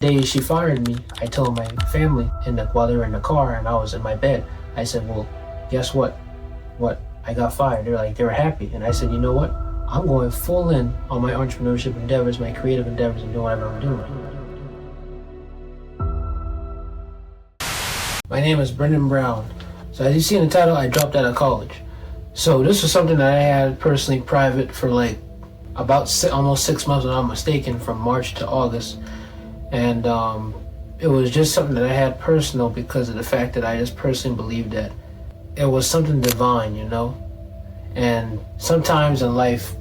The day she fired me, I told my family while they were in the car and I was in my bed, I said, well, guess what? I got fired. They were happy. And I said, you know what? I'm going full in on my entrepreneurship endeavors, my creative endeavors, and doing whatever I'm doing. My name is Brendan Brown. So as you see in the title, I dropped out of college. So this was something that I had personally private for almost 6 months, if I'm not mistaken, from March to August. And it was just something that I had personal because of the fact that I just personally believed that it was something divine, And sometimes in life,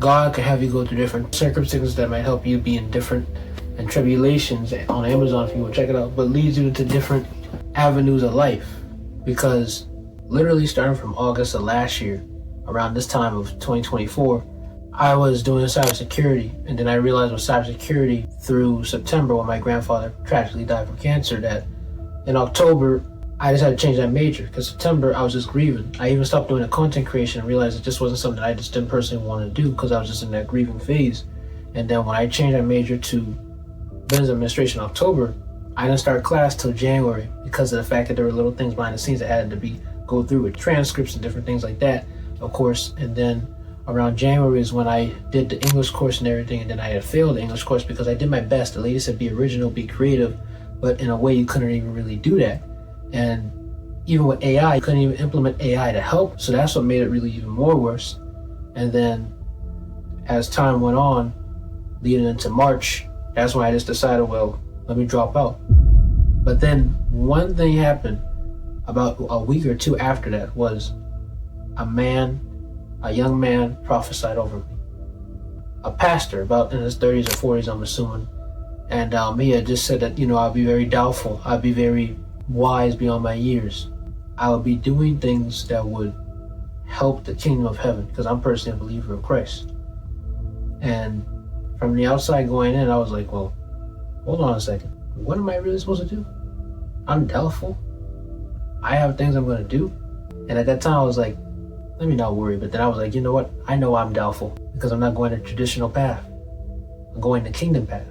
God can have you go through different circumstances that might help you be in different and Tribulations on Amazon if you will check it out, but leads you to different avenues of life. Because literally starting from August of last year, around this time of 2024, I was doing cybersecurity, and then I realized with cybersecurity through September when my grandfather tragically died from cancer that in October I decided to change that major because September I was just grieving. I even stopped doing the content creation and realized it just wasn't something that I just didn't personally want to do because I was just in that grieving phase. And then when I changed that major to business administration in October, I didn't start class till January because of the fact that there were little things behind the scenes that had to go through with transcripts and different things like that, of course. And then around January is when I did the English course and everything, and then I had failed the English course because I did my best. The lady said be original, be creative, but in a way you couldn't even really do that. And even with AI, you couldn't even implement AI to help, so that's what made it really even more worse. And then as time went on, leading into March, that's when I just decided, well, let me drop out. But then one thing happened about a week or two after that was a young man prophesied over me. A pastor, about in his 30s or 40s, I'm assuming. And he had just said that, I'd be very doubtful. I'd be very wise beyond my years. I would be doing things that would help the kingdom of heaven because I'm personally a believer of Christ. And from the outside going in, I was like, well, hold on a second. What am I really supposed to do? I'm doubtful. I have things I'm going to do. And at that time, I was like, let me not worry. But then I was like, you know what? I know I'm doubtful because I'm not going the traditional path. I'm going the kingdom path.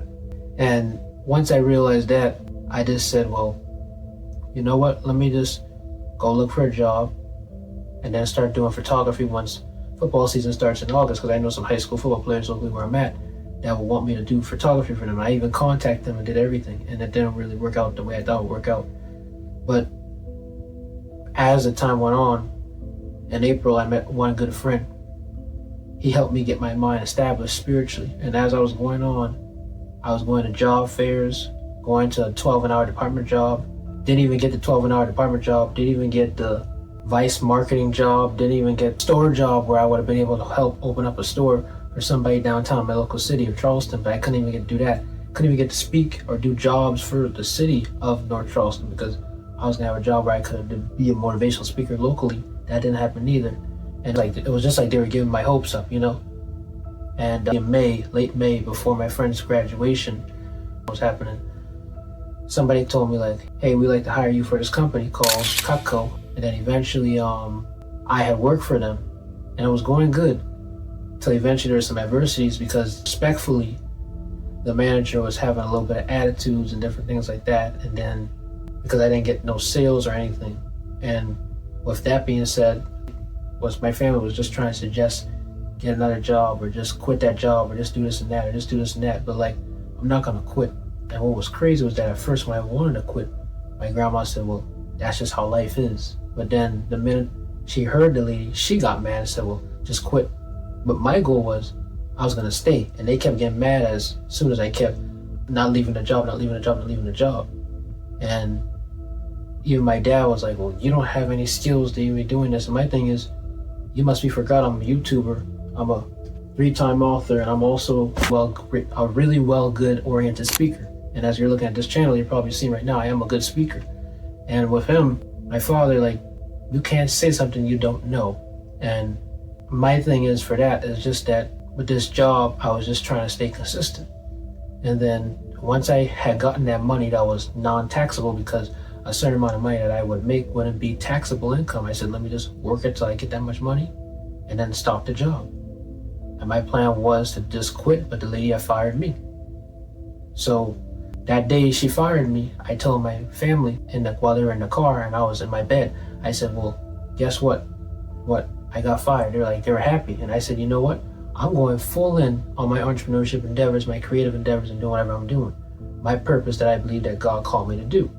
And once I realized that, I just said, well, you know what? Let me just go look for a job and then start doing photography once football season starts in August, because I know some high school football players locally where I'm at that will want me to do photography for them. I even contacted them and did everything, and it didn't really work out the way I thought it would work out. But as the time went on, in April, I met one good friend. He helped me get my mind established spiritually. And as I was going on, I was going to job fairs, going to a 12-an-hour department job. Didn't even get the 12-an-hour department job. Didn't even get the vice marketing job. Didn't even get the store job where I would have been able to help open up a store for somebody downtown in my local city of Charleston. But I couldn't even get to do that. Couldn't even get to speak or do jobs for the city of North Charleston because I was gonna have a job where I could be a motivational speaker locally. That didn't happen either. And it was just like they were giving my hopes up, And in May, late May, before my friend's graduation was happening, somebody told me hey, we'd like to hire you for this company called Cutco. And then eventually I had worked for them and it was going good until eventually there were some adversities because respectfully, the manager was having a little bit of attitudes and different things like that. And then because I didn't get no sales or anything. And with that being said, my family was just trying to suggest get another job or just quit that job or just do this and that or just do this and that. But I'm not gonna quit. And what was crazy was that at first when I wanted to quit, my grandma said, well, that's just how life is. But then the minute she heard the lady, she got mad and said, well, just quit. But my goal was I was gonna stay. And they kept getting mad as soon as I kept not leaving the job. And even my dad was like, well, you don't have any skills to even be doing this. And my thing is, you must be forgot I'm a YouTuber. I'm a 3-time author, and I'm also a really good oriented speaker. And as you're looking at this channel, you're probably seeing right now, I am a good speaker. And with him, my father, you can't say something you don't know. And my thing is for that is just that with this job, I was just trying to stay consistent. And then once I had gotten that money that was non-taxable, because a certain amount of money that I would make wouldn't be taxable income, I said, let me just work it till I get that much money and then stop the job. And my plan was to just quit, but the lady had fired me. So That day she fired me, I told my family while they were in the car and I was in my bed, I said, well, guess what? I got fired. They were happy. And I said, you know what? I'm going full in on my entrepreneurship endeavors, my creative endeavors, and doing whatever I'm doing. My purpose that I believe that God called me to do.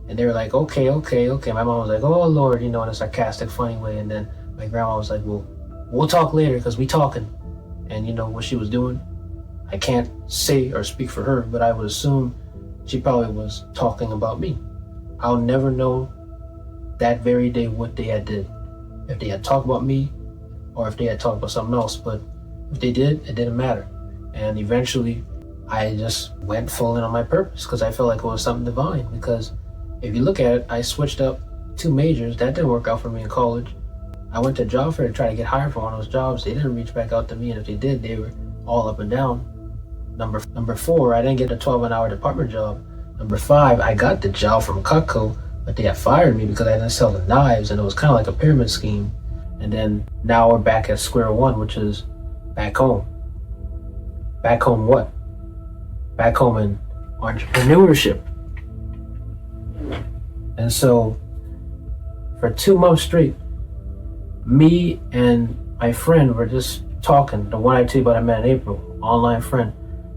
And they were like, okay. My mom was like, oh Lord, in a sarcastic, funny way. And then my grandma was like, well, we'll talk later because we talking. And you know what she was doing? I can't say or speak for her, but I would assume she probably was talking about me. I'll never know that very day what they had did. If they had talked about me or if they had talked about something else. But if they did, it didn't matter. And eventually I just went full in on my purpose because I felt like it was something divine. Because if you look at it, I switched up 2 majors. That didn't work out for me in college. I went to job fair to try to get hired for one of those jobs. They didn't reach back out to me, and if they did, they were all up and down. Number 4, I didn't get a 12-hour department job. Number 5, I got the job from Cutco, but they had fired me because I didn't sell the knives, and it was kind of like a pyramid scheme. And then now we're back at square one, which is back home. Back home what? Back home in entrepreneurship. And so for 2 months straight, me and my friend were just talking. The one I told you about I met in April, online friend,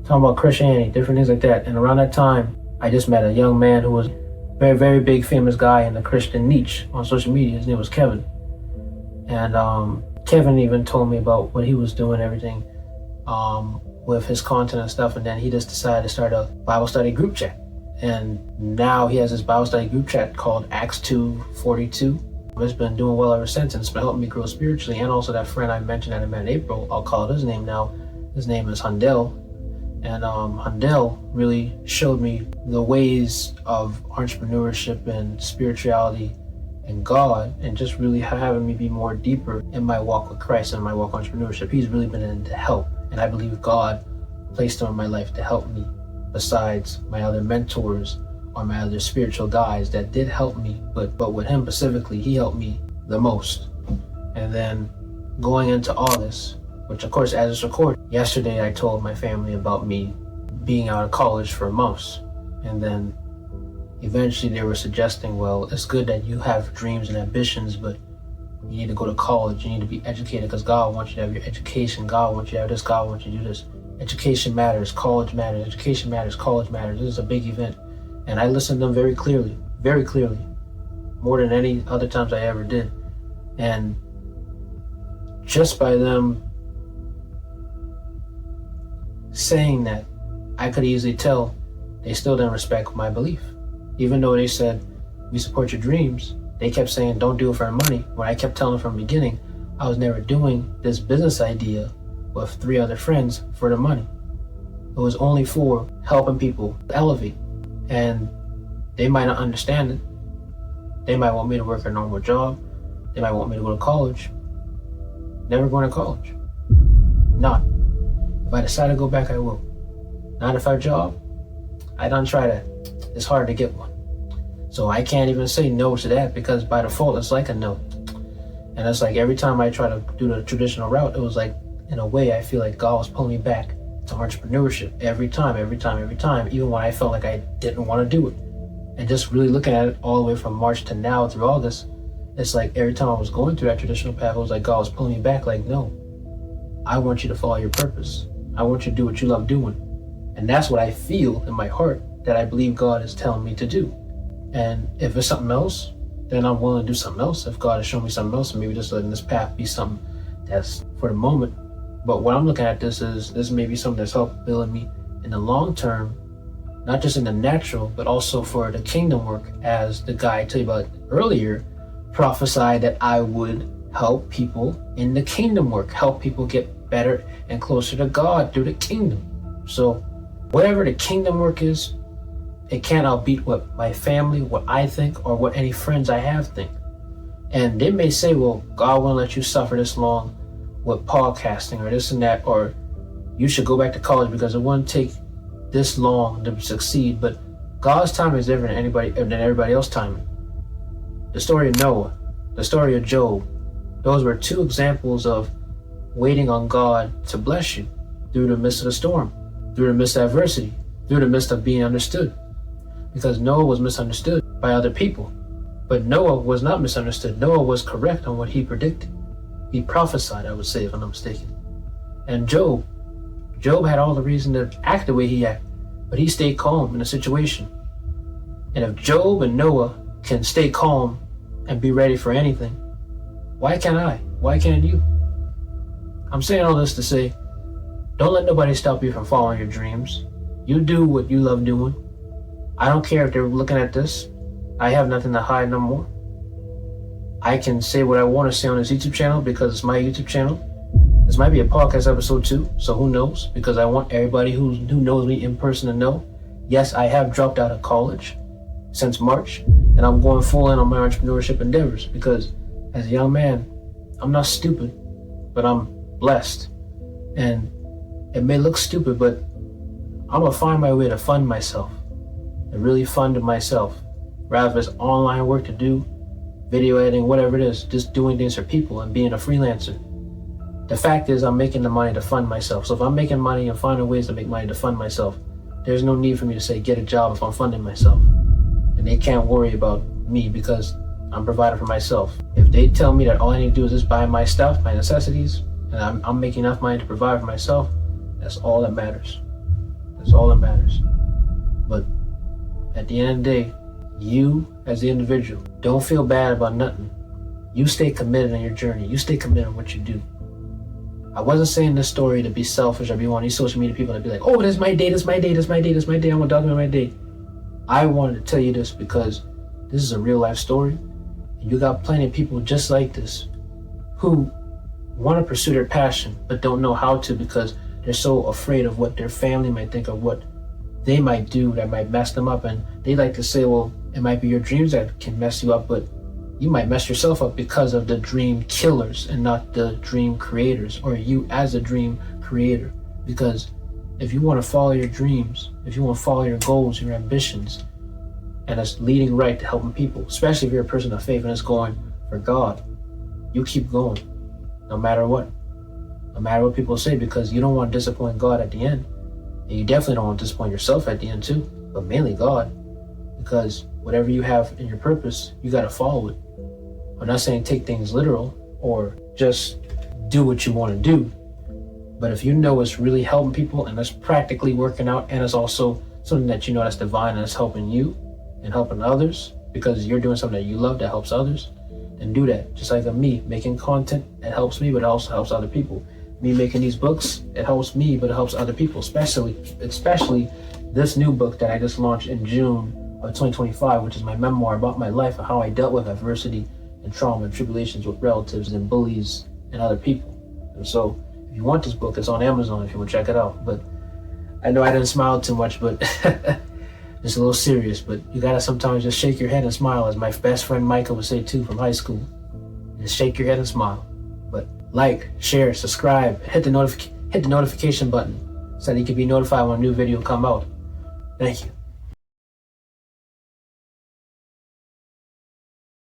talking about Christianity, different things like that. And around that time, I just met a young man who was a very, very big, famous guy in the Christian niche on social media. His name was Kevin. And Kevin even told me about what he was doing, everything with his content and stuff. And then he just decided to start a Bible study group chat. And now he has this Bible study group chat called Acts 2:42. It's been doing well ever since, and it's been helping me grow spiritually. And also that friend I mentioned that I met in April, I'll call it his name now. His name is Handel. And Handel really showed me the ways of entrepreneurship and spirituality and God, and just really having me be more deeper in my walk with Christ and my walk with entrepreneurship. He's really been in to help, and I believe God placed him in my life to help me, besides my other mentors or my other spiritual guys that did help me, but with him specifically, he helped me the most. And then going into August, which of course as it's recorded, yesterday I told my family about me being out of college for months. And then eventually they were suggesting, well, it's good that you have dreams and ambitions, but you need to go to college, you need to be educated because God wants you to have your education, God wants you to have this, God wants you to do this. Education matters, college matters, education matters, college matters. This is a big event. And I listened to them very clearly, more than any other times I ever did. And just by them saying that, I could easily tell they still didn't respect my belief. Even though they said, we support your dreams, they kept saying, don't do it for money. When I kept telling them from the beginning, I was never doing this business idea with 3 other friends for the money. It was only for helping people elevate. And they might not understand it. They might want me to work a normal job. They might want me to go to college. Never going to college. Not. If I decide to go back, I will. 9-to-5 job, I done try that. It's hard to get one. So I can't even say no to that because by default, it's like a no. And it's like every time I try to do the traditional route, it was like, in a way, I feel like God was pulling me back to entrepreneurship every time, even when I felt like I didn't want to do it. And just really looking at it all the way from March to now through August, it's like every time I was going through that traditional path, it was like God was pulling me back like, no, I want you to follow your purpose. I want you to do what you love doing. And that's what I feel in my heart that I believe God is telling me to do. And if it's something else, then I'm willing to do something else. If God has shown me something else, and maybe just letting this path be something that's for the moment. But what I'm looking at this may be something that's helped build me in the long term, not just in the natural, but also for the kingdom work, as the guy I told you about earlier prophesied that I would help people in the kingdom work, help people get better and closer to God through the kingdom. So whatever the kingdom work is, it can't outbeat what my family, what I think, or what any friends I have think. And they may say, well, God won't let you suffer this long with podcasting or this and that, or you should go back to college because it wouldn't take this long to succeed. But God's timing is different than everybody else's timing. The story of Noah, the story of Job, those were 2 examples of waiting on God to bless you through the midst of the storm, through the midst of adversity. through the midst of being understood. Because Noah was misunderstood by other people. But Noah was not misunderstood. Noah was correct on what he predicted. He prophesied, I would say, if I'm not mistaken. And Job had all the reason to act the way he acted, but he stayed calm in the situation. And if Job and Noah can stay calm and be ready for anything, why can't I? Why can't you? I'm saying all this to say, don't let nobody stop you from following your dreams. You do what you love doing. I don't care if they're looking at this. I have nothing to hide no more. I can say what I want to say on this YouTube channel because it's my YouTube channel. This might be a podcast episode too, so who knows? Because I want everybody who knows me in person to know, yes, I have dropped out of college since March, and I'm going full in on my entrepreneurship endeavors because as a young man, I'm not stupid, but I'm blessed. And it may look stupid, but I'm gonna find my way to fund myself, and really fund myself. Rather if it's online work to do, video editing, whatever it is, just doing things for people and being a freelancer. The fact is I'm making the money to fund myself. So if I'm making money and finding ways to make money to fund myself, there's no need for me to say get a job if I'm funding myself. And they can't worry about me because I'm providing for myself. If they tell me that all I need to do is just buy my stuff, my necessities, and I'm making enough money to provide for myself, that's all that matters. That's all that matters. But at the end of the day, you as the individual, don't feel bad about nothing. You stay committed on your journey. You stay committed on what you do. I wasn't saying this story to be selfish or be one of these social media people that be like, oh, this is my day, this is my day, this is my day, this is my day, I want to document my day. I wanted to tell you this because this is a real life story. And you got plenty of people just like this who want to pursue their passion but don't know how to because they're so afraid of what their family might think or what they might do that might mess them up. And they like to say, well, it might be your dreams that can mess you up, but you might mess yourself up because of the dream killers and not the dream creators, or you as a dream creator. Because if you want to follow your dreams, if you want to follow your goals, your ambitions, and it's leading right to helping people, especially if you're a person of faith and it's going for God, you keep going no matter what. No matter what people say, because you don't want to disappoint God at the end. And you definitely don't want to disappoint yourself at the end too, but mainly God. Because whatever you have in your purpose, you got to follow it. I'm not saying take things literal or just do what you want to do. But if you know it's really helping people and it's practically working out and it's also something that you know that's divine and it's helping you and helping others because you're doing something that you love that helps others, then do that. Just like me making content, it helps me, but it also helps other people. Me making these books, it helps me, but it helps other people, especially this new book that I just launched in June of 2025, which is my memoir about my life and how I dealt with adversity and trauma and tribulations with relatives and bullies and other people. And so if you want this book, it's on Amazon if you want to check it out. But I know I didn't smile too much, but it's a little serious. But you gotta sometimes just shake your head and smile, as my best friend Michael would say too from high school. Just shake your head and smile. But like, share, subscribe, hit the notification button so that you can be notified when a new video come out. Thank you.